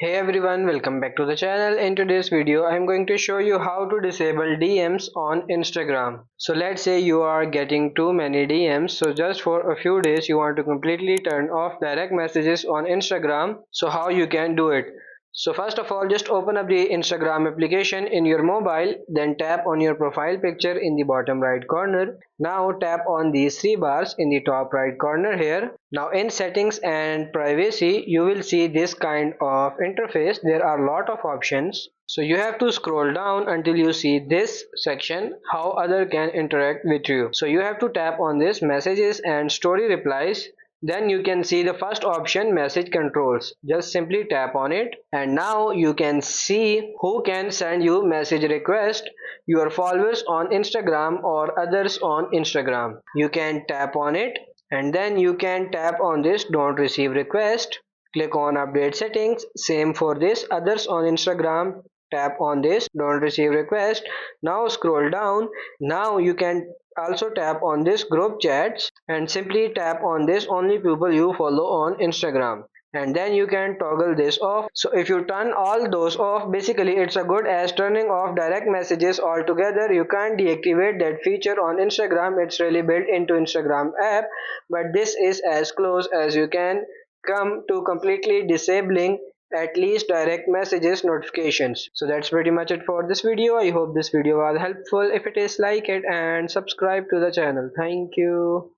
Hey everyone, welcome back to the channel. In today's video, I'm going to show you how to disable DMs on Instagram. So let's say you are getting too many DMs. So just for a few days, you want to completely turn off direct messages on Instagram. So how you can do it? So first of all, just open up the Instagram application in your mobile, then tap on your profile picture in the bottom right corner. Now tap on these three bars in the top right corner here. Now in settings and privacy, you will see this kind of interface. There are a lot of options. So you have to scroll down until you see this section, how other can interact with you. So you have to tap on this messages and story replies. Then you can see the first option, message controls. Just simply tap on it and now you can see who can send you message request, your followers on Instagram or others on Instagram. You can tap on it and then you can tap on this don't receive request. Click on update settings. Same for this others on Instagram. Tap on this don't receive request. Now scroll down. Now you can also tap on this group chats and simply tap on this only people you follow on Instagram, and then you can toggle this off. So if you turn all those off, basically it's a good as turning off direct messages altogether. You can't deactivate that feature on Instagram, it's really built into Instagram app, but this is as close as you can come to completely disabling at least direct messages notifications. So that's pretty much it for this video. I hope this video was helpful. If it is, like it and subscribe to the channel. Thank you.